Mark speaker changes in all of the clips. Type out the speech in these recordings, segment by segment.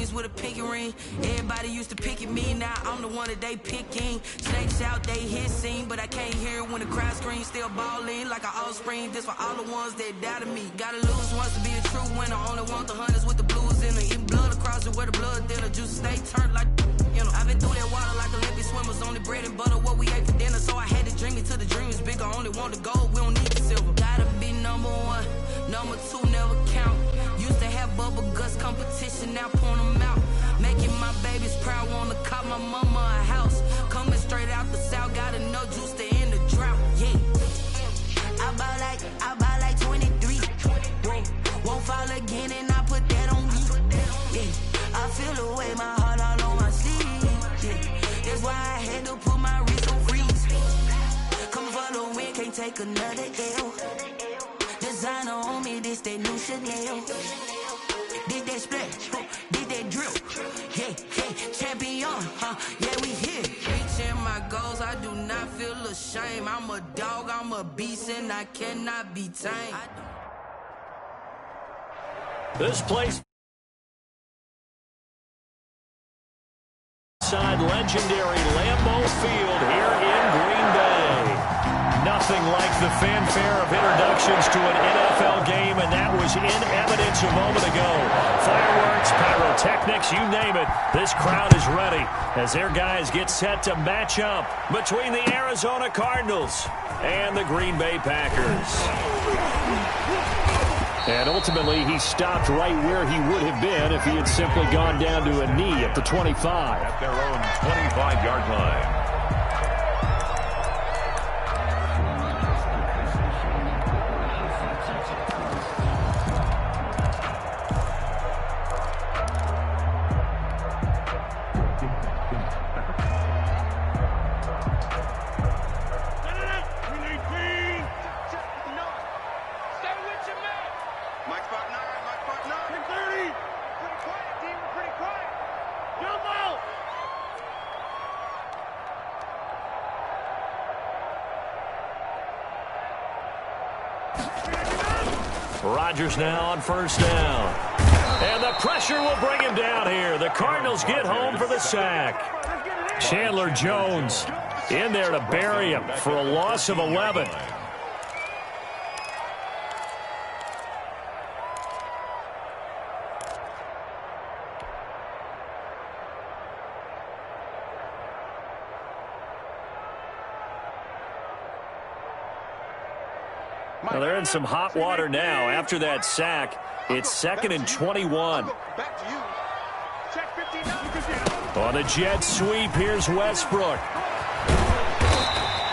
Speaker 1: jeans with a pinky ring. Everybody used to pick at me, now I'm the one that they picking. Snakes out, they hissing, but I can't hear it when the crowd screams. Still balling like an offspring. This for all the ones that doubted me. Gotta lose once to be a true winner. Only want the hunters with the blues in it. Eating blood across it where the blood thinner. Juice stay turned like, you know. I've been through that water like Olympic swimmers. Only bread and butter what we ate for dinner. So I had to dream it till the dream is bigger. Only want the gold, we don't need the silver. Gotta be number one, number two never count. Used to have bubble guts competition, now point them out. Making my babies proud, wanna cop my mama a house. Coming straight out the south, gotta know juice to end the drought. Yeah, I buy like 23. Whoa, won't fall again and I put that on me. Yeah, I feel the way, my heart all on my sleeve. Yeah, that's why I had to put my wrist on freeze. Come for the win, can't take another L. Designer on me, this that new Chanel. Did that splash, did that drill. Yeah, champion, yeah, we here. Reaching my goals, I do not feel ashamed. I'm a dog, I'm a beast, and I cannot be tamed.
Speaker 2: This place side legendary Lambeau Field here in Green Bay. Nothing like the fanfare of introductions to an NFL game, and that was in evidence a moment ago. Fireworks, pyrotechnics, you name it. This crowd is ready as their guys get set to match up between the Arizona Cardinals and the Green Bay Packers. And ultimately, he stopped right where he would have been if he had simply gone down to a knee at the 25.
Speaker 3: At their own 25-yard line.
Speaker 2: Rodgers now on first down. And the pressure will bring him down here. The Cardinals get home for the sack. Chandler Jones in there to bury him for a loss of 11. Well, they're in some hot water now. After that sack, it's 2nd and 21. On a jet sweep, here's Westbrook.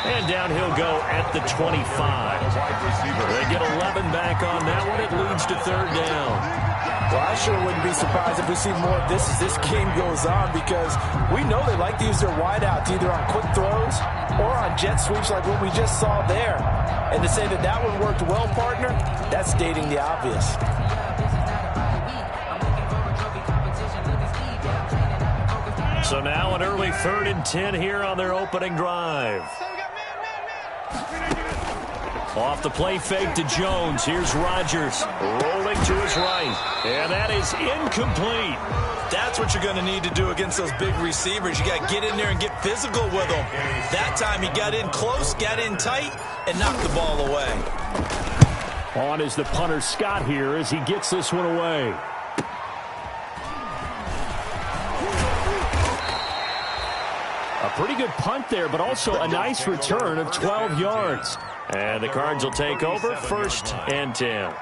Speaker 2: And down he'll go at the 25. They get 11 back on that one. It leads to 3rd down.
Speaker 4: Well, I sure wouldn't be surprised if we see more of this as this game goes on, because we know they like to use their wideouts either on quick throws or on jet sweeps like what we just saw there. And to say that that one worked well, partner, that's stating the obvious.
Speaker 2: So now an early 3rd and 10 here on their opening drive. Off the play fake to Jones. Here's Rodgers rolling to his right. And that is incomplete.
Speaker 5: That's what you're going to need to do against those big receivers. You got to get in there and get physical with them. That time he got in close, got in tight, and knocked the ball away.
Speaker 2: On is the punter Scott here as he gets this one away. A pretty good punt there, but also a nice return of 12 yards. And the Cards will take over 1st and 10.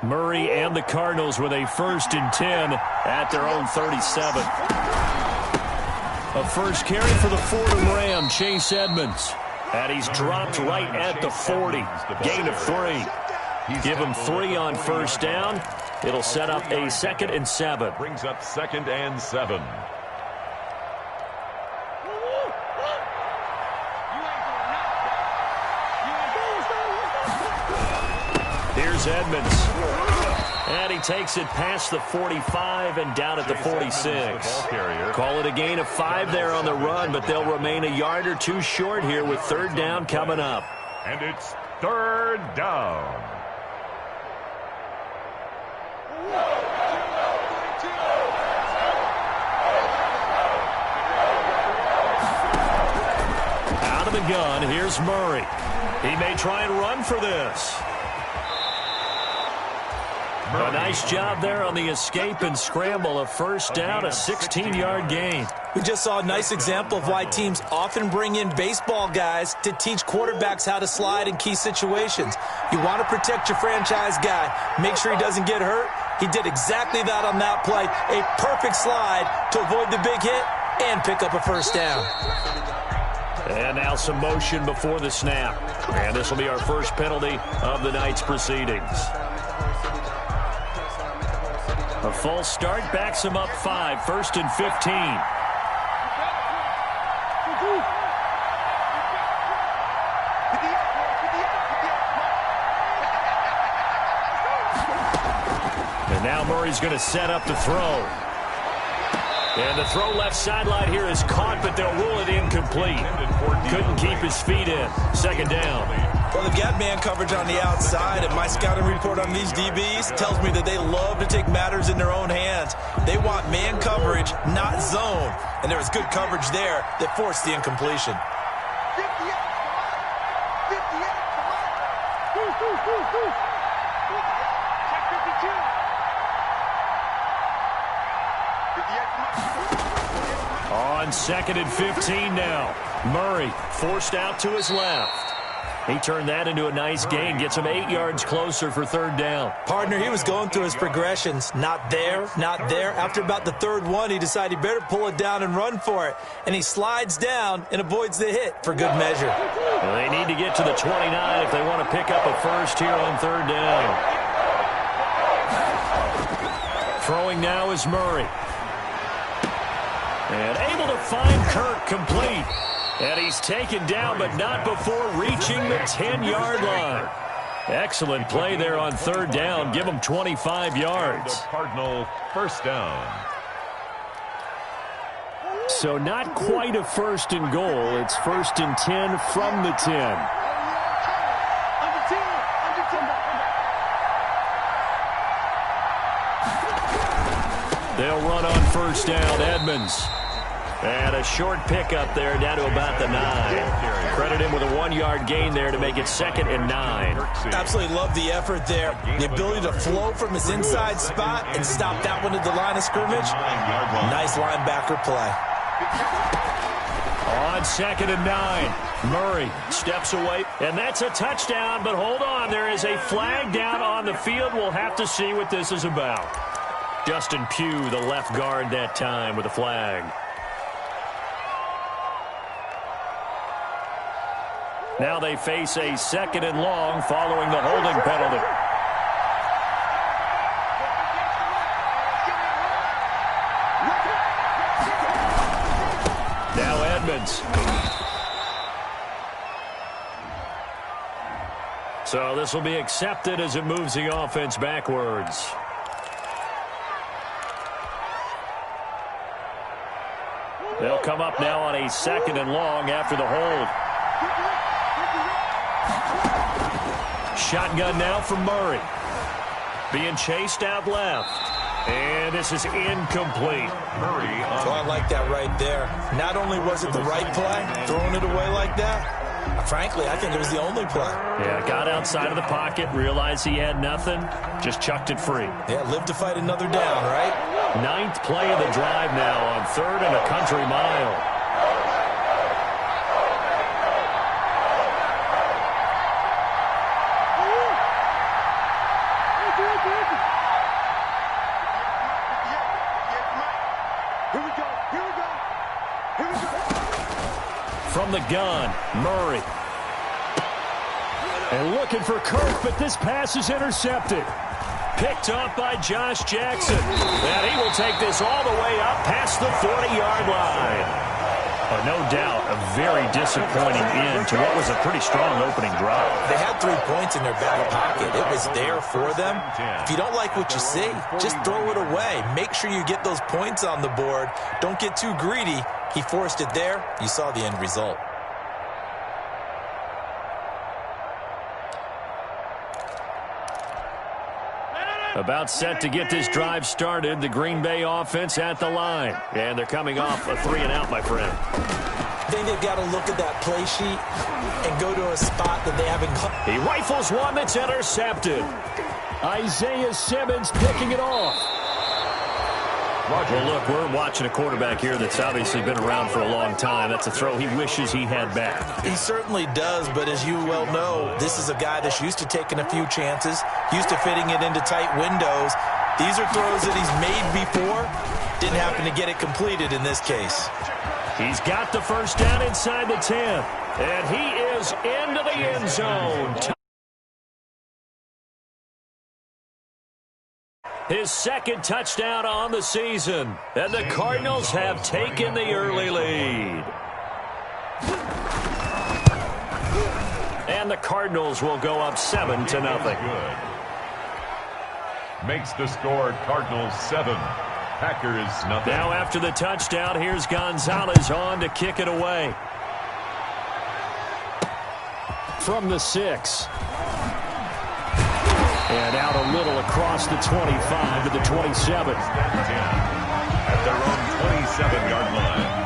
Speaker 2: Murray and the Cardinals with a 1st and 10 at their own 37. A first carry for the Fordham Ram, Chase Edmonds. And he's dropped right at the 40. Gain of 3. Give him 3 on first down. It'll set up a 2nd and 7.
Speaker 3: Brings up 2nd and 7.
Speaker 2: Here's Edmonds. And Murray takes it past the 45 and down at the 46. Call it a gain of 5 there on the run, but they'll remain a yard or 2 short here with third down coming up.
Speaker 3: And it's third down.
Speaker 2: Out of the gun, here's Murray. He may try and run for this. A nice job there on the escape and scramble. A first down, a 16-yard gain.
Speaker 5: We just saw a nice example of why teams often bring in baseball guys to teach quarterbacks how to slide in key situations. You want to protect your franchise guy. Make sure he doesn't get hurt. He did exactly that on that play. A perfect slide to avoid the big hit and pick up a first down.
Speaker 2: And now some motion before the snap. And this will be our first penalty of the night's proceedings. A false start backs him up 5, 1st and 15. And now Murray's going to set up the throw. And the throw left sideline here is caught, but they'll rule it incomplete. Couldn't keep his feet in. Second down.
Speaker 5: Well, they've got man coverage on the outside, and my scouting report on these DBs tells me that they love to take matters in their own hands. They want man coverage, not zone. And there was good coverage there that forced the incompletion.
Speaker 2: On 2nd and 15 now. Murray forced out to his left. He turned that into a nice gain, gets him 8 yards closer for third down.
Speaker 5: Partner, he was going through his progressions. Not there, not there. After about the third one, he decided he better pull it down and run for it. And he slides down and avoids the hit for good measure.
Speaker 2: Well, they need to get to the 29 if they want to pick up a first here on third down. Throwing now is Murray. And able to find Kirk complete. And he's taken down, but not before reaching the 10-yard line. Excellent play there on third down. Give him 25 yards.
Speaker 3: Cardinal first down.
Speaker 2: So not quite a first and goal. It's 1st and 10 from the 10. They'll run on first down. Edmonds. And a short pickup there down to about the 9. Credit him with a 1-yard gain there to make it 2nd and 9.
Speaker 5: Absolutely love the effort there. The ability to flow from his inside spot and stop that one at the line of scrimmage. Nice linebacker play.
Speaker 2: On 2nd and 9. Murray steps away. And that's a touchdown, but hold on. There is a flag down on the field. We'll have to see what this is about. Justin Pugh, the left guard that time with a flag. Now they face a 2nd and long following the holding penalty. Now Edmonds. So this will be accepted as it moves the offense backwards. They'll come up now on a 2nd and long after the hold. Shotgun now from Murray. Being chased out left. And this is incomplete.
Speaker 3: Murray on.
Speaker 5: So I like that right there. Not only was it the right play, throwing it away like that, frankly, I think it was the only play.
Speaker 2: Yeah, got outside of the pocket, realized he had nothing, just chucked it free.
Speaker 5: Yeah, live to fight another down, right?
Speaker 2: 9th play of the drive now on 3rd and a country mile. From the gun, Murray. And looking for Kirk, but this pass is intercepted. Picked up by Josh Jackson. And he will take this all the way up past the 40-yard line. No doubt, a very disappointing end to what was a pretty strong opening drive.
Speaker 5: They had 3 points in their back pocket. It was there for them. If you don't like what you see, just throw it away. Make sure you get those points on the board. Don't get too greedy. He forced it there. You saw the end result.
Speaker 2: About set to get this drive started, the Green Bay offense at the line. And they're coming off a 3-and-out, my friend.
Speaker 5: I think they've got to look at that play sheet and go to a spot that they haven't caught.
Speaker 2: He rifles one that's intercepted. Isaiah Simmons picking it off. Well, look, we're watching a quarterback here that's obviously been around for a long time. That's a throw he wishes he had back.
Speaker 5: He certainly does, but as you well know, this is a guy that's used to taking a few chances, used to fitting it into tight windows. These are throws that he's made before. Didn't happen to get it completed in this case.
Speaker 2: He's got the first down inside the 10, and he is into the end zone. His second touchdown on the season, and the Cardinals have taken the early lead. And the Cardinals will go up 7-0.
Speaker 3: Makes the score Cardinals 7, Packers nothing.
Speaker 2: Now after the touchdown, here's Gonzalez on to kick it away. From the 6. And out a little across the 25 to the 27.
Speaker 3: At their own 27-yard line.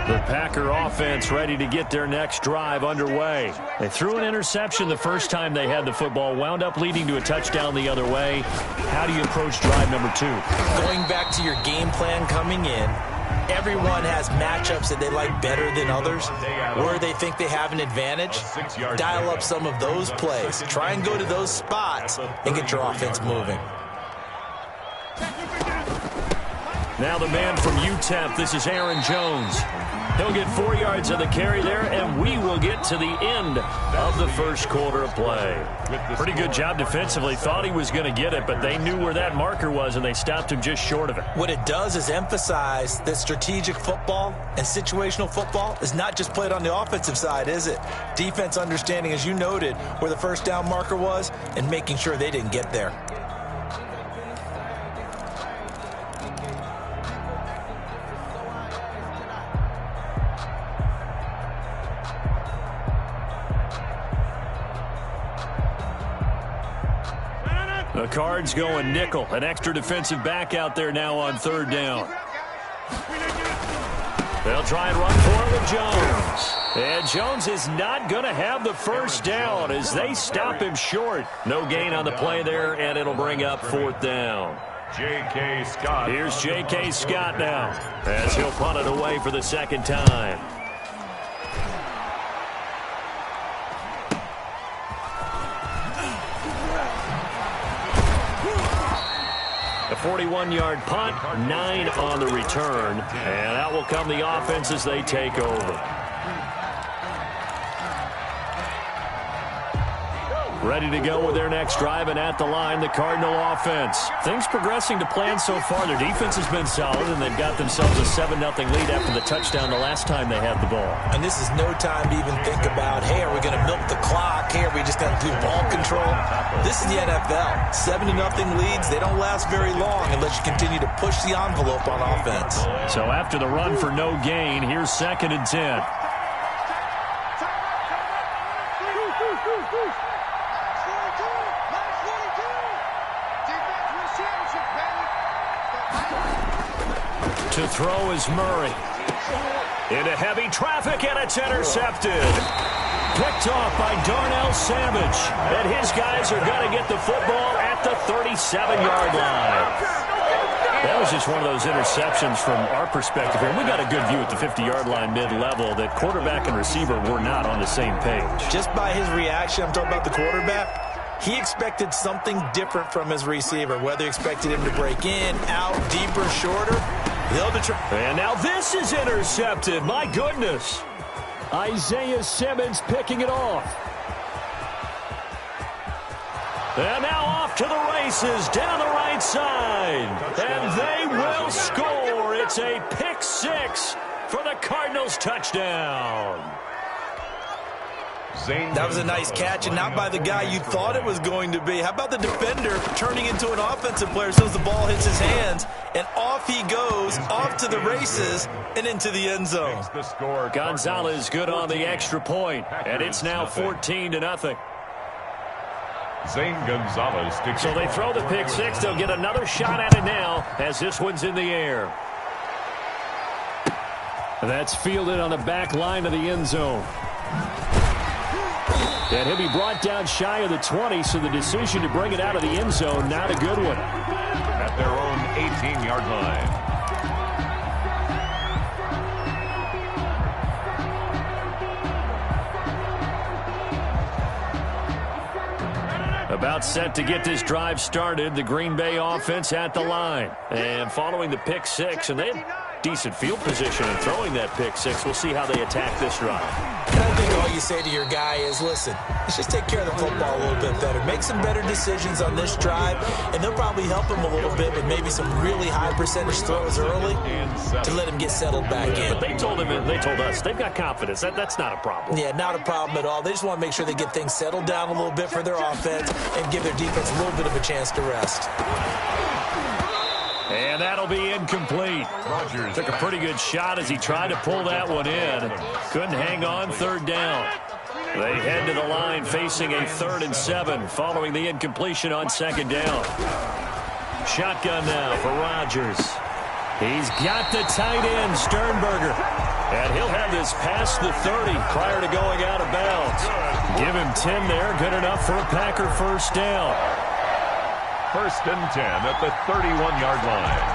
Speaker 2: The Packer offense ready to get their next drive underway. They threw an interception the first time they had the football, wound up leading to a touchdown the other way. How do you approach drive number 2?
Speaker 5: Going back to your game plan coming in, everyone has matchups that they like better than others, where they think they have an advantage. Dial up some of those plays. Try and go to those spots and get your offense moving.
Speaker 2: Now the man from UTEP, this is Aaron Jones. He'll get 4 yards of the carry there, and we will get to the end of the first quarter of play. Pretty good job defensively. Thought he was going to get it, but they knew where that marker was, and they stopped him just short of it.
Speaker 5: What it does is emphasize that strategic football and situational football is not just played on the offensive side, is it? Defense understanding, as you noted, where the first down marker was and making sure they didn't get there.
Speaker 2: The Cards going nickel. An extra defensive back out there now on 3rd down. They'll try and run for it with Jones. And Jones is not going to have the first down as they stop him short. No gain on the play there, and it'll bring up 4th down.
Speaker 3: J.K. Scott.
Speaker 2: Here's J.K. Scott now as he'll punt it away for the 2nd time. A 41-yard punt, 9 on the return, and out will come the offense as they take over. Ready to go with their next drive, and at the line, the Cardinal offense. Things progressing to plan so far. Their defense has been solid, and they've got themselves a 7-0 lead after the touchdown the last time they had the ball.
Speaker 5: And this is no time to even think about, hey, are we going to milk the clock? Hey, are we just going to do ball control? This is the NFL. 7-0 leads, they don't last very long unless you continue to push the envelope on offense.
Speaker 2: So after the run for no gain, here's 2nd and 10. To throw is Murray. Into heavy traffic, and it's intercepted. Picked off by Darnell Savage. And his guys are going to get the football at the 37-yard line. That was just one of those interceptions from our perspective here. We got a good view at the 50-yard line mid-level that quarterback and receiver were not on the same page.
Speaker 5: Just by his reaction, I'm talking about the quarterback, he expected something different from his receiver, whether he expected him to break in, out, deeper, shorter.
Speaker 2: And now this is intercepted. My goodness. Isaiah Simmons picking it off. And now off to the races down the right side. And they will score. It's a pick six for the Cardinals touchdown.
Speaker 5: That was a nice catch, and not by the guy you thought it was going to be. How about the defender turning into an offensive player as soon as the ball hits his hands, and off he goes, off to the races, and into the end zone.
Speaker 2: Gonzalez good on the extra point, and it's now 14-0.
Speaker 3: Zane Gonzalez.
Speaker 2: So they throw the pick six. They'll get another shot at it now as this one's in the air. That's fielded on the back line of the end zone. And he'll be brought down shy of the 20, so the decision to bring it out of the end zone, not a good one.
Speaker 3: At their own 18-yard line.
Speaker 2: About set to get this drive started, the Green Bay offense at the line. And following the pick six, and they had decent field position in throwing that pick six. We'll see how they attack this drive.
Speaker 5: And I think all you say to your guy is, listen, let's just take care of the football a little bit better. Make some better decisions on this drive, and they'll probably help him a little bit with maybe some really high percentage throws early to let him get settled back in.
Speaker 2: But they told us, they've got confidence. That's not a problem.
Speaker 5: Yeah, not a problem at all. They just want to make sure they get things settled down a little bit for their offense and give their defense a little bit of a chance to rest.
Speaker 2: And that'll be incomplete. Rodgers took a pretty good shot as he tried to pull that one in. Couldn't hang on third down. They head to the line facing a 3rd and 7 following the incompletion on second down. Shotgun now for Rodgers. He's got the tight end, Sternberger. And he'll have this past the 30 prior to going out of bounds. Give him 10 there. Good enough for a Packer first down.
Speaker 3: 1st and 10 at the 31-yard line.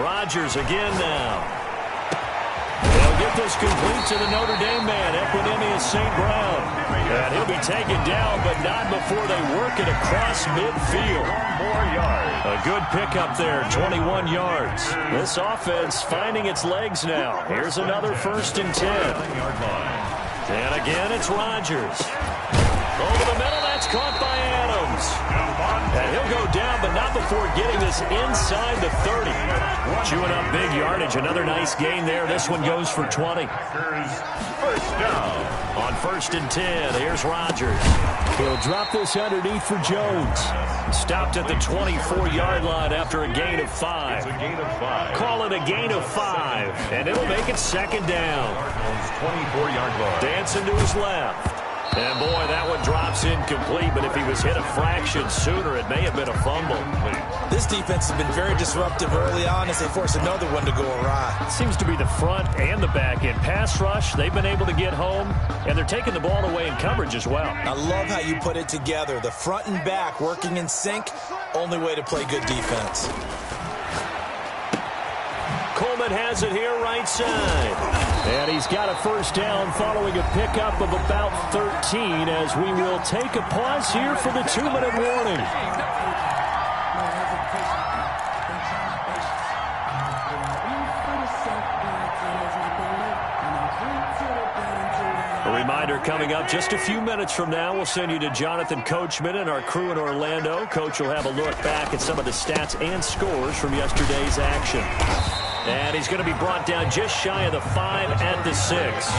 Speaker 2: Rodgers again now. They'll get this complete to the Notre Dame man, Equinemius St. Brown. And he'll be taken down, but not before they work it across midfield.
Speaker 3: 1 more yard.
Speaker 2: A good pickup there, 21 yards. This offense finding its legs now. Here's another 1st and 10. And again, it's Rodgers. Over the middle, that's caught by Adams. And he'll go down, but not before getting this inside the 30. Chewing up big yardage. Another nice gain there. This one goes for 20.
Speaker 3: First down.
Speaker 2: On 1st and 10, here's Rodgers. He'll drop this underneath for Jones. Stopped at the 24-yard line after a gain of 5.
Speaker 3: It's a gain of 5.
Speaker 2: Call it a gain of 5, and it'll make it 2nd down.
Speaker 3: 24-yard line.
Speaker 2: Dancing to his left. And, boy, that one drops incomplete, but if he was hit a fraction sooner, it may have been a fumble.
Speaker 5: This defense has been very disruptive early on as they force another one to go awry.
Speaker 2: Seems to be the front and the back end. Pass rush, they've been able to get home, and they're taking the ball away in coverage as well.
Speaker 5: I love how you put it together. The front and back working in sync, only way to play good defense.
Speaker 2: Coleman has it here right side. And he's got a first down following a pickup of about 13 as we will take a pause here for the 2-minute warning. A reminder coming up just a few minutes from now. We'll send you to Jonathan Coachman and our crew in Orlando. Coach will have a look back at some of the stats and scores from yesterday's action. And he's going to be brought down just shy of the 5 at the 6.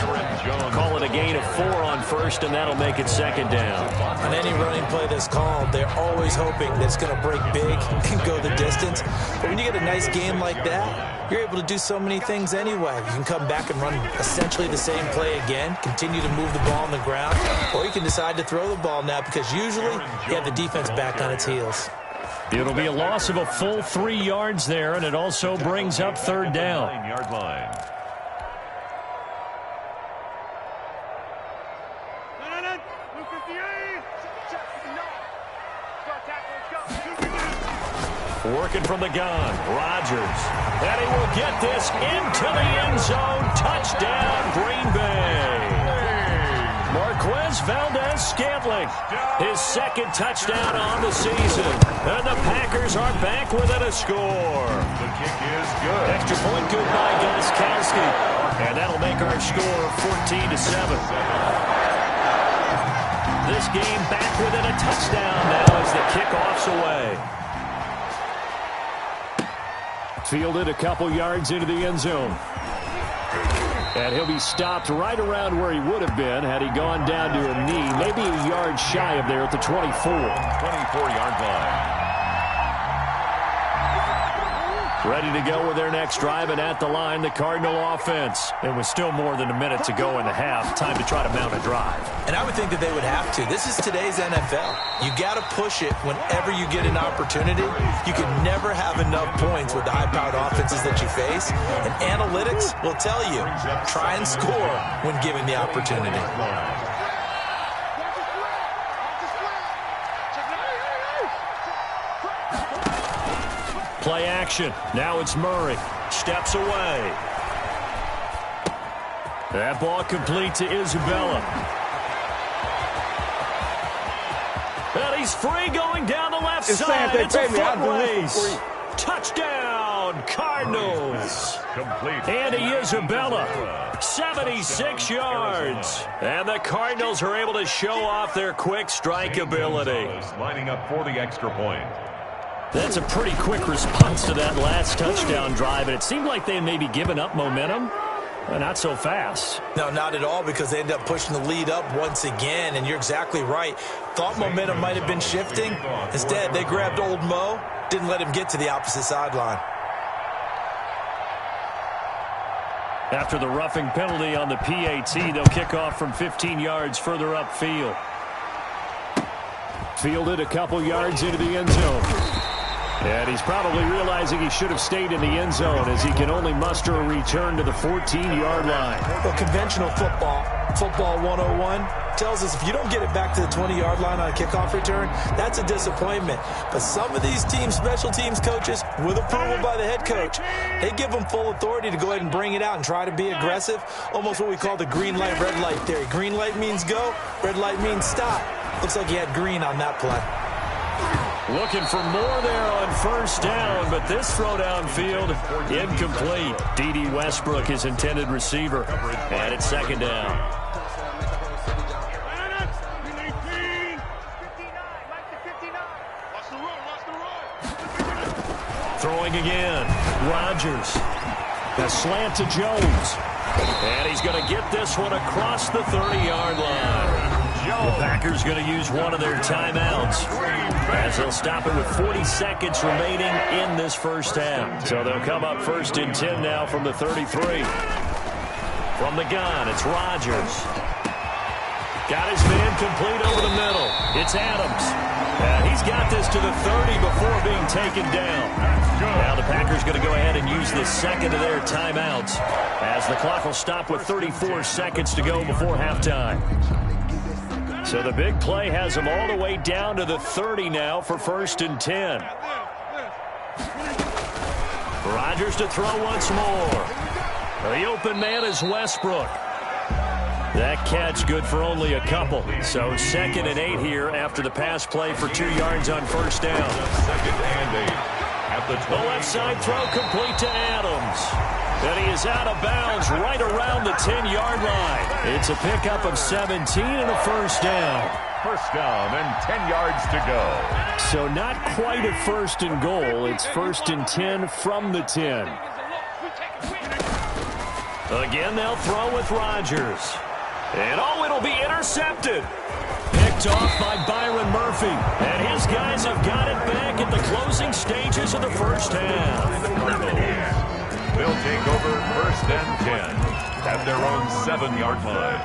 Speaker 2: Call it a gain of 4 on 1st, and that'll make it 2nd down.
Speaker 5: On any running play that's called, they're always hoping that it's going to break big and go the distance. But when you get a nice game like that, you're able to do so many things anyway. You can come back and run essentially the same play again, continue to move the ball on the ground, or you can decide to throw the ball now because usually you have the defense back on its heels.
Speaker 2: It'll be a loss of a full 3 yards there, and it also brings up 3rd down.
Speaker 3: 9-yard line.
Speaker 2: Working from the gun, Rodgers. And he will get this into the end zone. Touchdown, Green Bay. Marquez Valdez-Scantling, his 2nd touchdown on the season. And the Packers are back within a score.
Speaker 3: The kick is good.
Speaker 2: Extra point good by Gostkowski. And that'll make our score 14-7. This game back within a touchdown now as the kickoff's away. Fielded a couple yards into the end zone. And he'll be stopped right around where he would have been had he gone down to a knee, maybe a yard shy of there at the 24.
Speaker 3: 24-yard line.
Speaker 2: Ready to go with their next drive, and at the line, the Cardinal offense. It was still more than a minute to go in the half. Time to try to mount a drive.
Speaker 5: And I would think that they would have to. This is today's NFL. You got to push it whenever you get an opportunity. You can never have enough points with the high-powered offenses that you face. And analytics will tell you, try and score when given the opportunity.
Speaker 2: Play action. Now it's Murray. Steps away. That ball complete to Isabella. And he's free going down the left side. It's a foot race. Touchdown, Cardinals. Andy Isabella, 76 yards. And the Cardinals are able to show off their quick strike ability.
Speaker 3: Lining up for the extra point.
Speaker 2: That's a pretty quick response to that last touchdown drive, and it seemed like they had maybe given up momentum. Not so fast.
Speaker 5: No, not at all, because they ended up pushing the lead up once again, and you're exactly right. Thought momentum might have been shifting. Instead, they grabbed old Mo, didn't let him get to the opposite sideline.
Speaker 2: After the roughing penalty on the PAT, they'll kick off from 15 yards further upfield. Fielded a couple yards into the end zone. And he's probably realizing he should have stayed in the end zone as he can only muster a return to the 14-yard line.
Speaker 5: Well, conventional football 101, tells us if you don't get it back to the 20-yard line on a kickoff return, that's a disappointment. But some of these teams, special teams coaches, with approval by the head coach, they give them full authority to go ahead and bring it out and try to be aggressive, almost what we call the green light, red light theory. Green light means go, red light means stop. Looks like he had green on that play.
Speaker 2: Looking for more there on first down, but this throw downfield incomplete. D.D. Westbrook, his intended receiver, and it's second down. Throwing again, Rodgers. A slant to Jones. And he's going to get this one across the 30-yard line. The Packers going to use one of their timeouts as they'll stop it with 40 seconds remaining in this first half. So they'll come up first and 10 now from the 33. From the gun, it's Rodgers. Got his man complete over the middle. It's Adams. He's got this to the 30 before being taken down. Now the Packers going to go ahead and use the second of their timeouts as the clock will stop with 34 seconds to go before halftime. So the big play has them all the way down to the 30 now for first and 10. Rodgers to throw once more. The open man is Westbrook. That catch good for only a couple. So second and 8 here after the pass play for 2 yards on first down.
Speaker 3: Second and 8. At the
Speaker 2: left side throw complete to Adams. And he is out of bounds right around the 10-yard line. It's a pickup of 17 and a first down.
Speaker 3: First down and 10 yards to go.
Speaker 2: So not quite a first and goal. It's first and 10 from the 10. Again, they'll throw with Rodgers. And it'll be intercepted. Picked off by Byron Murphy. And his guys have got it back at the closing stages of the first half.
Speaker 3: They'll take over first and 10 at their own 7-yard line.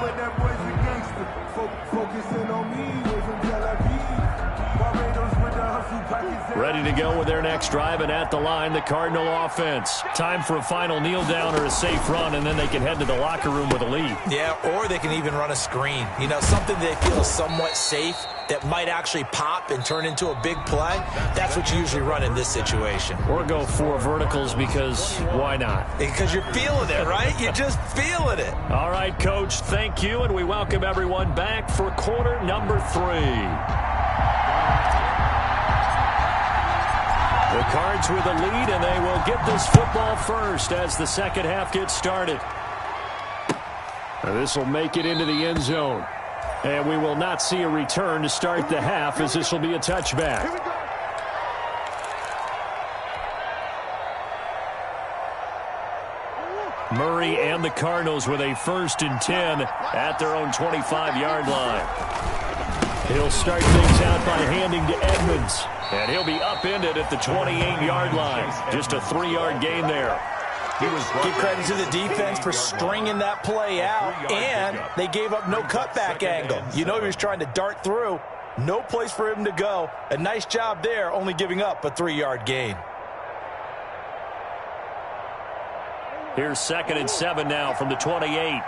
Speaker 2: Ready to go with their next drive, and at the line, the Cardinal offense. Time for a final kneel down or a safe run, and then they can head to the locker room with a lead.
Speaker 5: Yeah, or they can even run a screen. You know, something they feel somewhat safe that might actually pop and turn into a big play. That's what you usually run in this situation.
Speaker 2: Or go 4 verticals because why not?
Speaker 5: Because you're feeling it, right? You're just feeling it.
Speaker 2: All right, Coach, thank you, and we welcome everyone back for quarter number 3. The Cards with a lead, and they will get this football first as the second half gets started. This will make it into the end zone. And we will not see a return to start the half, as this will be a touchback. Murray and the Cardinals with a 1st and 10 at their own 25-yard line. He'll start things out by handing to Edmonds. And he'll be upended at the 28-yard line. Just a 3-yard gain there.
Speaker 4: Give credit to the defense for stringing that play out, and they gave up no cutback angle. You know he was trying to dart through. No place for him to go. A nice job there, only giving up a 3-yard gain.
Speaker 2: Here's 2nd and 7 now from the 28.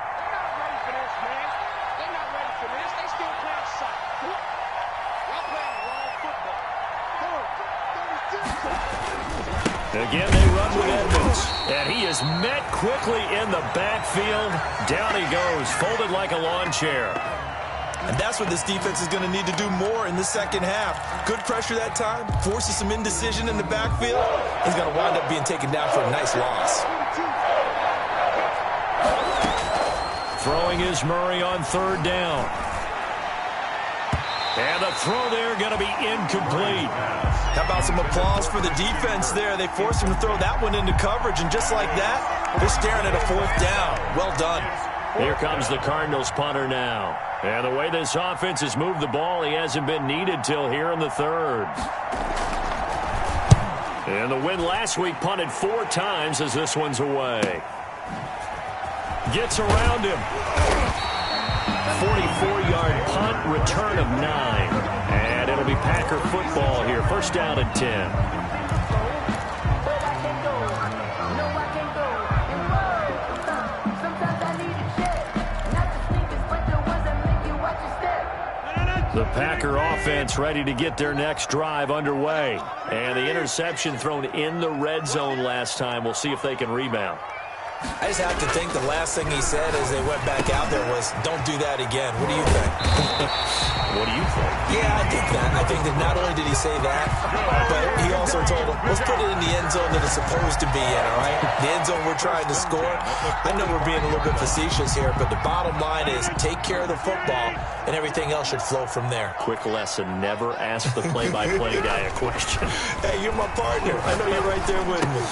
Speaker 2: Again, they run with Edmonds. And he is met quickly in the backfield. Down he goes, folded like a lawn chair.
Speaker 4: And that's what this defense is going to need to do more in the second half. Good pressure that time, forces some indecision in the backfield. He's going to wind up being taken down for a nice loss.
Speaker 2: Throwing is Murray on 3rd down. And the throw there going to be incomplete.
Speaker 4: How about some applause for the defense there? They forced him to throw that one into coverage, and just like that, they're staring at a 4th down. Well done.
Speaker 2: Here comes the Cardinals punter now. And the way this offense has moved the ball, he hasn't been needed till here in the 3rd. And the win last week punted 4 times as this one's away. Gets around him. 44-yard punt, return of 9. And it'll be Packer football here. 1st down and 10. The Packer offense ready to get their next drive underway. And the interception thrown in the red zone last time. We'll see if they can rebound.
Speaker 4: I just have to think the last thing he said as they went back out there was, don't do that again. What do you think?
Speaker 2: What do you think?
Speaker 4: Yeah, I think that. I think that not only did he say that, but he also told him, let's put it in the end zone that it's supposed to be in, all right? The end zone we're trying to score. I know we're being a little bit facetious here, but the bottom line is take care of the football, and everything else should flow from there.
Speaker 2: Quick lesson, never ask the play-by-play guy a question.
Speaker 4: Hey, you're my partner. I know you're right there with me.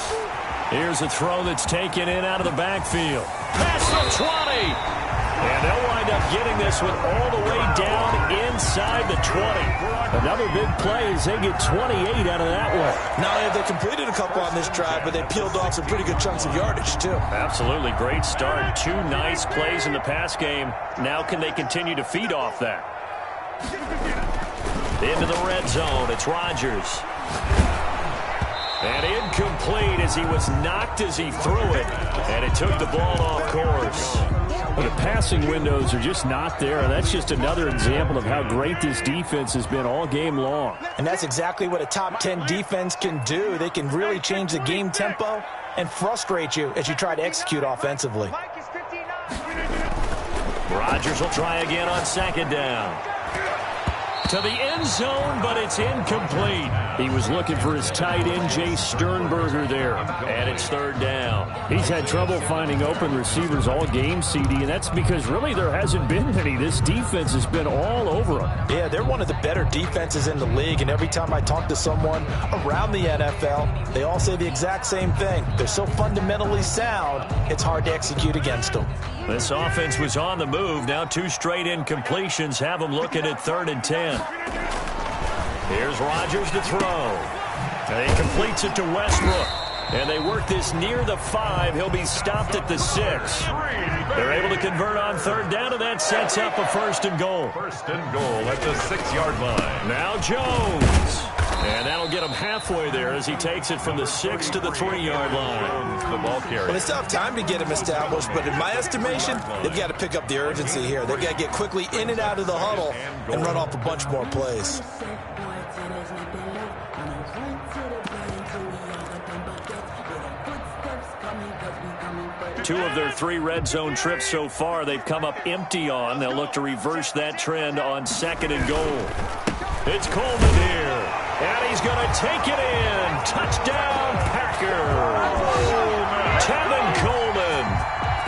Speaker 2: Here's a throw that's taken in out of the backfield. Past the 20. And they'll wind up getting this one all the way down inside the 20. Another big play as they get 28 out of that one.
Speaker 4: Not only have they completed a couple on this drive, but they peeled off some pretty good chunks of yardage, too.
Speaker 2: Absolutely. Great start. 2 nice plays in the pass game. Now can they continue to feed off that? Into the red zone. It's Rodgers. And incomplete as he was knocked as he threw it. And it took the ball off course. Well, the passing windows are just not there. And that's just another example of how great this defense has been all game long.
Speaker 4: And that's exactly what a top 10 defense can do. They can really change the game tempo and frustrate you as you try to execute offensively.
Speaker 2: Rodgers will try again on 2nd down. To the end zone, but it's incomplete. He was looking for his tight end, Jay Sternberger, there. And it's 3rd down. He's had trouble finding open receivers all game, CD, and that's because really there hasn't been any. This defense has been all over them.
Speaker 4: Yeah, they're one of the better defenses in the league, and every time I talk to someone around the NFL, they all say the exact same thing. They're so fundamentally sound, it's hard to execute against them.
Speaker 2: This offense was on the move. Now 2 straight incompletions have them looking at 3rd and 10. Here's Rodgers to throw. And he completes it to Westbrook. And they work this near the 5. He'll be stopped at the 6. They're able to convert on 3rd down, and that sets up a 1st and goal.
Speaker 3: 1st and goal at the 6-yard line.
Speaker 2: Now Jones. And that'll get him halfway there as he takes it from the 6 to the 3-yard line.
Speaker 3: The ball carrier.
Speaker 4: Well, they still have time to get him established, but in my estimation, they've got to pick up the urgency here. They've got to get quickly in and out of the huddle and run off a bunch more plays.
Speaker 2: Two of their 3 red zone trips so far, they've come up empty on. They'll look to reverse that trend on 2nd and goal. It's Coleman here, and he's going to take it in. Touchdown, Packers. Tevin Coleman,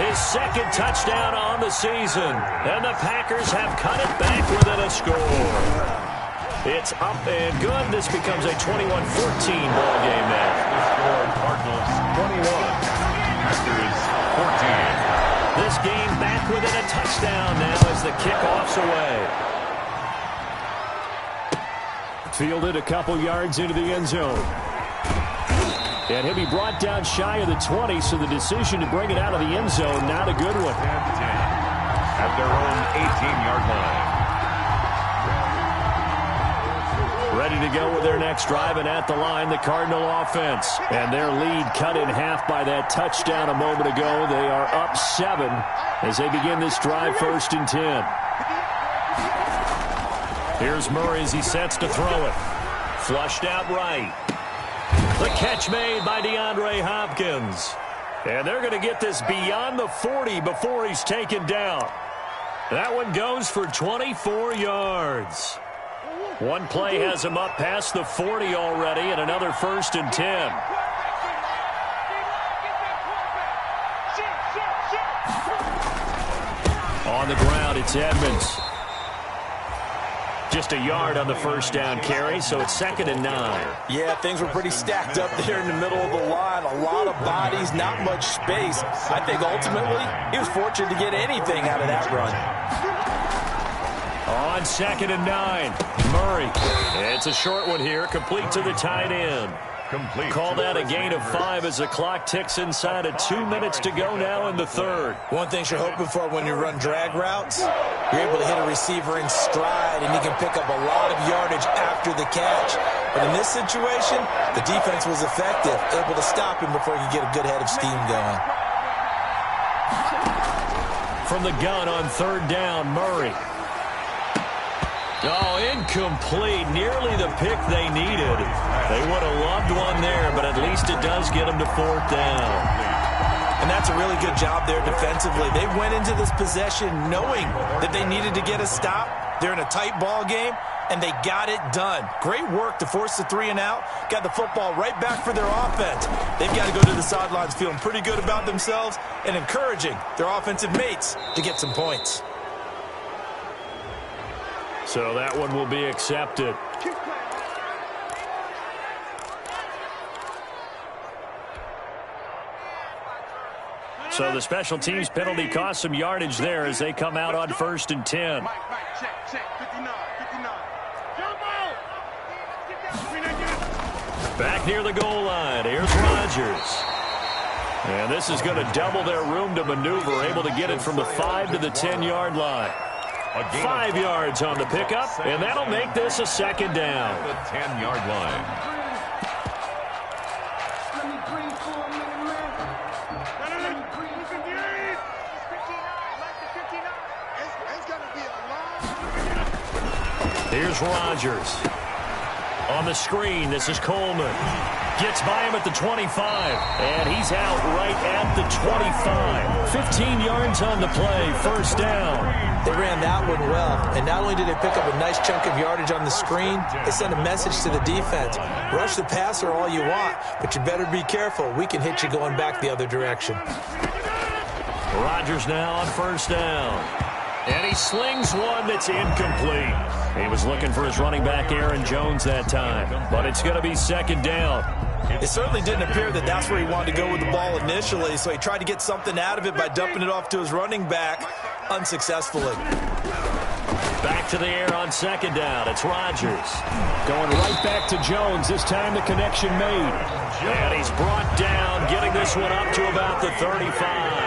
Speaker 2: his second touchdown on the season. And the Packers have cut it back within a score. It's up and good. This becomes a 21-14 ball game now.
Speaker 3: The score, Cardinals 21, Packers 14.
Speaker 2: This game back within a touchdown now as the kickoff's away. Fielded a couple yards into the end zone. And he'll be brought down shy of the 20, so the decision to bring it out of the end zone, not a good one.
Speaker 3: At their own 18-yard line.
Speaker 2: Ready to go with their next drive, and at the line, the Cardinal offense. And their lead cut in half by that touchdown a moment ago. They are up 7 as they begin this drive, 1st and 10. Here's Murray as he sets to throw it. Flushed out right. The catch made by DeAndre Hopkins. And they're going to get this beyond the 40 before he's taken down. That one goes for 24 yards. One play has him up past the 40 already, and another 1st and 10. On the ground, it's Edmonds. Just a yard on the first down carry, so it's 2nd and 9.
Speaker 4: Yeah, things were pretty stacked up there in the middle of the line. A lot of bodies, not much space. I think ultimately he was fortunate to get anything out of that run.
Speaker 2: On 2nd and 9, Murray. It's a short one here, complete to the tight end. Call that a gain of 5 as the clock ticks inside of 2 minutes to go now in the 3rd.
Speaker 5: One thing you're hoping for when you run drag routes, you're able to hit a receiver in stride, and you can pick up a lot of yardage after the catch. But in this situation, the defense was effective, able to stop him before he could get a good head of steam going.
Speaker 2: From the gun on 3rd down, Murray. Oh, incomplete. Nearly the pick they needed. They would have loved one there, but at least it does get them to 4th down.
Speaker 5: And that's a really good job there defensively. They went into this possession knowing that they needed to get a stop. They're in a tight ball game, and they got it done. Great work to force the 3 and out. Got the football right back for their offense. They've got to go to the sidelines feeling pretty good about themselves and encouraging their offensive mates to get some points.
Speaker 2: So that one will be accepted. So the special teams penalty cost some yardage there as they come out on 1st and 10. Back near the goal line, here's Rodgers. And this is going to double their room to maneuver, able to get it from the 5 to the 10-yard line. 5 yards on the pickup, and that'll make this a 2nd down.
Speaker 3: The 10-yard line.
Speaker 2: Here's Rodgers. On the screen, this is Coleman. Gets by him at the 25, and he's out right at the 25. 15 yards on the play, 1st down.
Speaker 5: They ran that one well, and not only did they pick up a nice chunk of yardage on the screen, they sent a message to the defense. Rush the passer all you want, but you better be careful. We can hit you going back the other direction.
Speaker 2: Rodgers now on 1st down. And he slings one that's incomplete. He was looking for his running back, Aaron Jones, that time. But it's going to be 2nd down.
Speaker 5: It certainly didn't appear that that's where he wanted to go with the ball initially, so he tried to get something out of it by dumping it off to his running back unsuccessfully.
Speaker 2: Back to the air on 2nd down. It's Rodgers. Going right back to Jones. This time the connection made. And he's brought down, getting this one up to about the 35.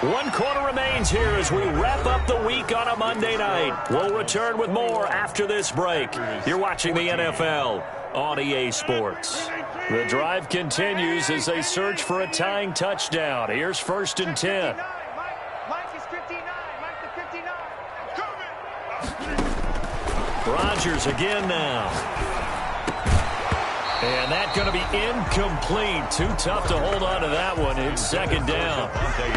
Speaker 2: 1 quarter remains here as we wrap up the week on a Monday night. We'll return with more after this break. You're watching the NFL on EA Sports. The drive continues as they search for a tying touchdown. Here's 1st and 10. Rodgers again now. And that's going to be incomplete. Too tough to hold on to that one. It's 2nd down.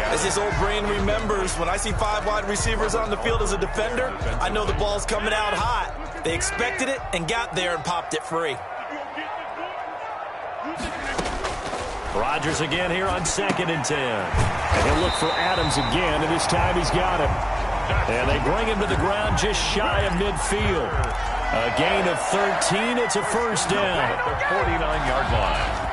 Speaker 5: As his old brain remembers, when I see 5 wide receivers on the field as a defender, I know the ball's coming out hot. They expected it and got there and popped it free.
Speaker 2: Rodgers again here on 2nd and 10. And he'll look for Adams again, and this time he's got him. And they bring him to the ground just shy of midfield. A gain of 13. It's a first down.
Speaker 3: At the 49-yard line.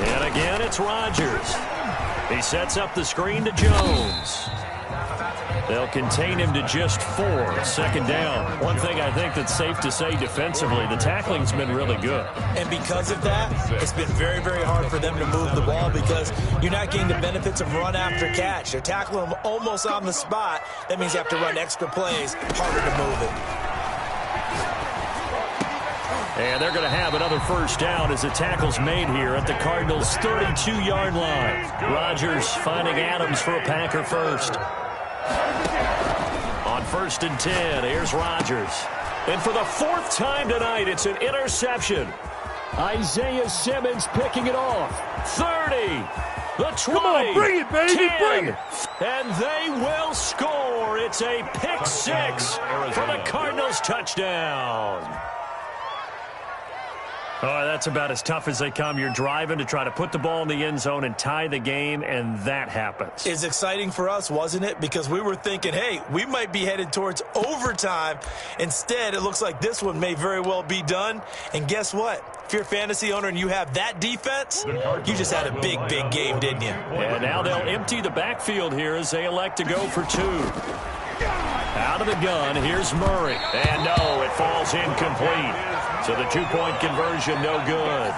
Speaker 2: And again, it's Rodgers. He sets up the screen to Jones. They'll contain him to just 4. 2nd down. One thing I think that's safe to say defensively, the tackling's been really good.
Speaker 5: And because of that, it's been very, very hard for them to move the ball because you're not getting the benefits of run after catch. They're tackling them almost on the spot. That means you have to run extra plays, harder to move it.
Speaker 2: And they're going to have another first down as the tackle's made here at the Cardinals' 32-yard line. Rodgers finding Adams for a Packer first. On 1st and 10, here's Rodgers. And for the 4th time tonight, it's an interception. Isaiah Simmons picking it off. 30, the 20,
Speaker 6: come on, bring it, baby,
Speaker 2: 10,
Speaker 6: bring it.
Speaker 2: And they will score. It's a pick 6 for the Cardinals touchdown. Oh, that's about as tough as they come. You're driving to try to put the ball in the end zone and tie the game, and that happens.
Speaker 5: It's exciting for us, wasn't it? Because we were thinking, hey, we might be headed towards overtime. Instead, it looks like this one may very well be done. And guess what? If you're a fantasy owner and you have that defense, you just had a big, big game, didn't you?
Speaker 2: And now they'll empty the backfield here as they elect to go for 2. Out of the gun, here's Murray. And no, it falls incomplete. So the 2-point conversion, no good.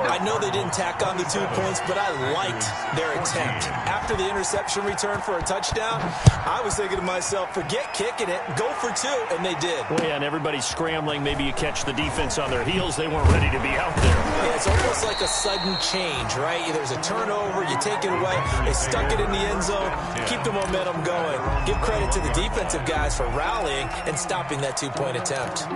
Speaker 5: I know they didn't tack on the 2 points, but I liked their attempt. After the interception return for a touchdown, I was thinking to myself, forget kicking it, go for 2, and they did.
Speaker 2: Well, yeah, and everybody's scrambling. Maybe you catch the defense on their heels. They weren't ready to be out there.
Speaker 5: Yeah, it's almost like a sudden change, right? There's a turnover, you take it away, they stuck it in the end zone, keep the momentum going. Give credit to the defensive guys for rallying and stopping that 2-point attempt.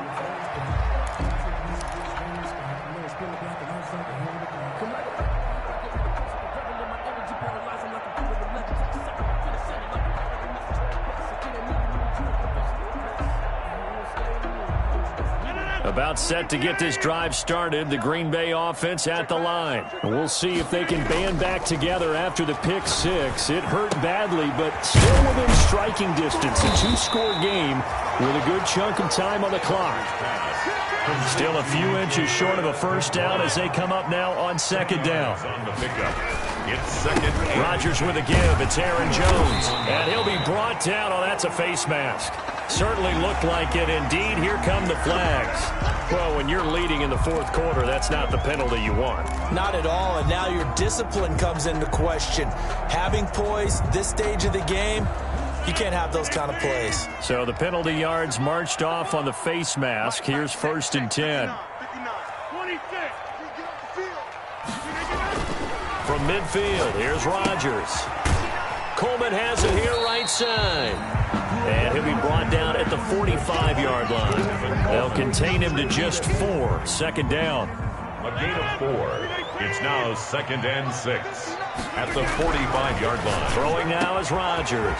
Speaker 2: About set to get this drive started, the Green Bay offense at the line. We'll see if they can band back together after the pick 6. It hurt badly, but still within striking distance. A 2-score game with a good chunk of time on the clock. Still a few inches short of a first down as they come up now on 2nd down.
Speaker 3: It's 2nd.
Speaker 2: Rodgers with a give. It's Aaron Jones. And he'll be brought down. Oh, that's a face mask. Certainly looked like it. Indeed, here come the flags. Well, when you're leading in the 4th quarter, that's not the penalty you want.
Speaker 5: Not at all, and now your discipline comes into question. Having poise this stage of the game, you can't have those kind of plays.
Speaker 2: So the penalty yards marched off on the face mask. Here's 1st and 10. From midfield, here's Rodgers. Coleman has it here right side. And he'll be brought down at the 45-yard line. They'll contain him to just 4. 2nd down.
Speaker 3: A gain of 4. It's now 2nd and 6 at the 45-yard line.
Speaker 2: Throwing now is Rodgers.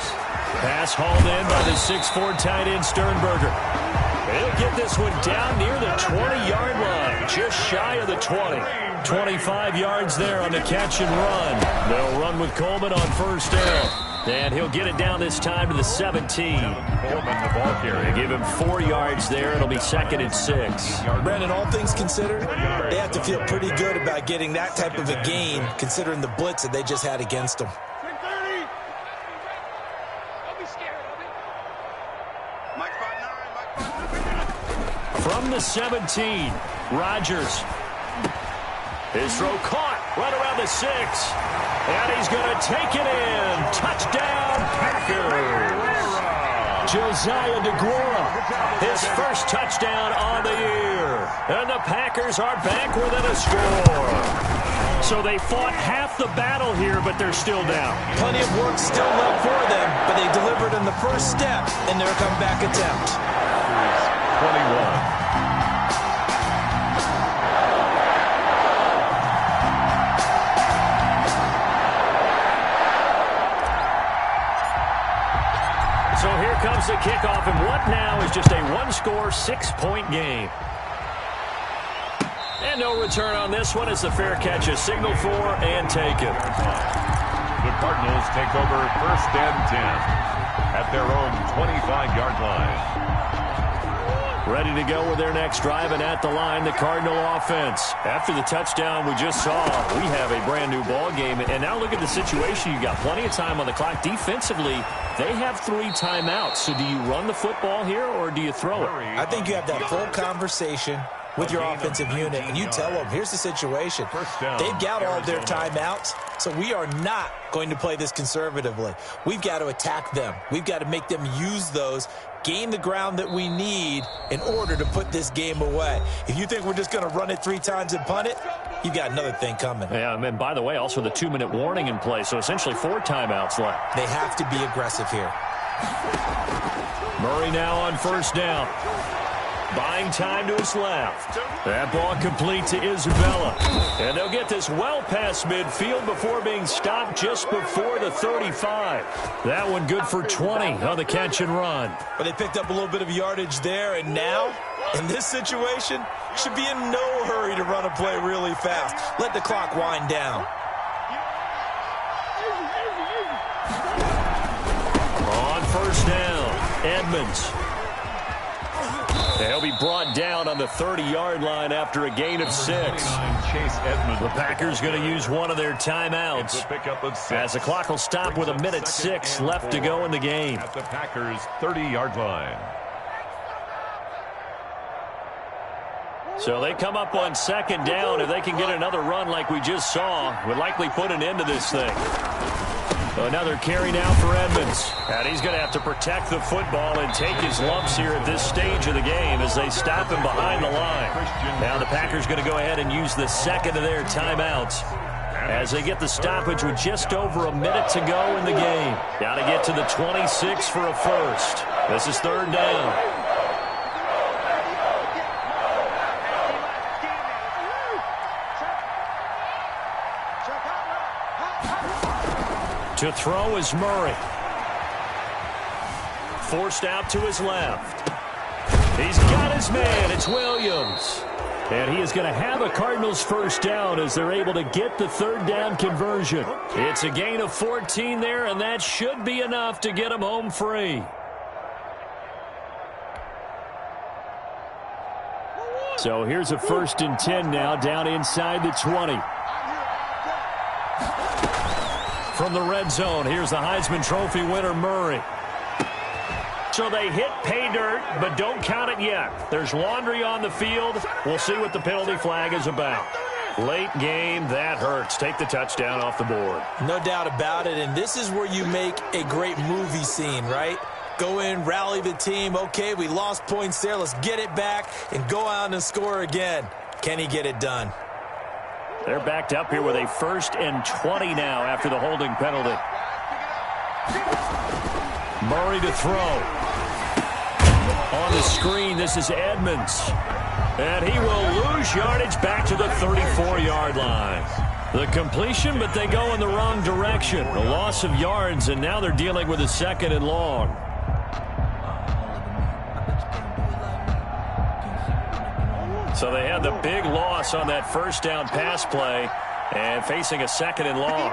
Speaker 2: Pass hauled in by the 6'4" tight end Sternberger. He'll get this one down near the 20-yard line, just shy of the 20. 25 yards there on the catch and run. They'll run with Coleman on 1st down. And he'll get it down this time to the 17.
Speaker 3: Coleman, the ball carrier.
Speaker 2: They give him 4 yards there. It'll be 2nd and 6.
Speaker 5: Brandon, all things considered, they have to feel pretty good about getting that type of a gain, considering the blitz that they just had against them.
Speaker 2: From the 17, Rodgers. His throw caught right around the 6. And he's going to take it in. Touchdown, Packers. Josiah DeGuara, his first touchdown on the year. And the Packers are back within a score. So they fought half the battle here, but they're still down.
Speaker 5: Plenty of work still left for them, but they delivered in the first step in their comeback attempt.
Speaker 3: 21.
Speaker 2: So here comes the kickoff, and what now is just a one-score, 6-point game. And no return on this one as the fair catch is signaled for and taken.
Speaker 3: The Cardinals take over 1st and 10 at their own 25-yard line.
Speaker 2: Ready to go with their next drive, and at the line, the Cardinal offense. After the touchdown we just saw, we have a brand-new ball game. And now look at the situation. You've got plenty of time on the clock. Defensively, they have 3 timeouts. So do you run the football here, or do you throw it?
Speaker 5: I think you have that full conversation with your offensive unit, and you tell them, here's the situation. They've got all of their timeouts, so we are not going to play this conservatively. We've got to attack them. We've got to make them use those, gain the ground that we need in order to put this game away. If you think we're just going to run it 3 times and punt it, you've got another thing coming.
Speaker 2: Yeah, and by the way, also the 2-minute warning in play, so essentially 4 timeouts left.
Speaker 5: They have to be aggressive here.
Speaker 2: Murray now on 1st down. Buying time to his left. That ball complete to Isabella. And they'll get this well past midfield before being stopped just before the 35. That one good for 20 on the catch and run.
Speaker 5: But they picked up a little bit of yardage there, and now, in this situation, should be in no hurry to run a play really fast. Let the clock wind down.
Speaker 2: On 1st down, Edmonds. They'll be brought down on the 30-yard line after a gain of 6.
Speaker 3: Chase Edmonds.
Speaker 2: The Packers going to use one of their timeouts as the clock will stop with 1:06 left to go in the game.
Speaker 3: At the Packers' 30-yard line.
Speaker 2: So they come up on 2nd down. If they can get another run like we just saw, would likely put an end to this thing. Another carry now for Edmonds. And he's going to have to protect the football and take his lumps here at this stage of the game as they stop him behind the line. Now the Packers going to go ahead and use the 2nd of their timeouts as they get the stoppage with just over a minute to go in the game. Got to get to the 26 for a first. This is 3rd down. To throw is Murray. Forced out to his left. He's got his man. It's Williams. And he is going to have a Cardinals 1st down as they're able to get the 3rd down conversion. It's a gain of 14 there, and that should be enough to get him home free. So here's a 1st and 10 now down inside the 20. From the red zone, here's the Heisman Trophy winner, Murray. So they hit pay dirt, but don't count it yet. There's laundry on the field. We'll see what the penalty flag is about. Late game, that hurts. Take the touchdown off the board.
Speaker 5: No doubt about it, and this is where you make a great movie scene, right? Go in, rally the team. Okay, we lost points there. Let's get it back and go out and score again. Can he get it done?
Speaker 2: They're backed up here with a 1st and 20 now after the holding penalty. Murray to throw. On the screen, this is Edmonds. And he will lose yardage back to the 34-yard line. The completion, but they go in the wrong direction. A loss of yards, and now they're dealing with a 2nd and long. So they had the big loss on that 1st down pass play and facing a 2nd and long.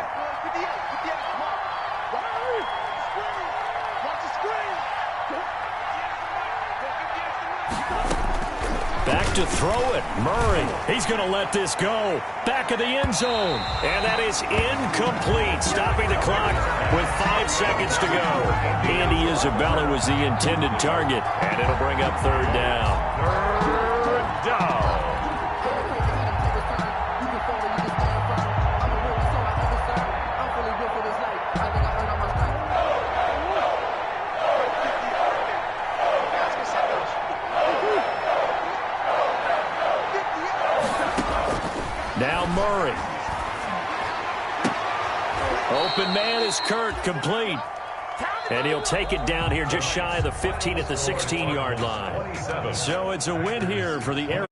Speaker 2: Back to throw it. Murray. He's going to let this go. Back of the end zone. And that is incomplete. Stopping the clock with 5 seconds to go. Andy Isabella was the intended target. And it'll bring up 3rd down. Now Murray. Open man is Kirk, complete. And he'll take it down here just shy of the 15 at the 16-yard line. So it's a win here for the Air.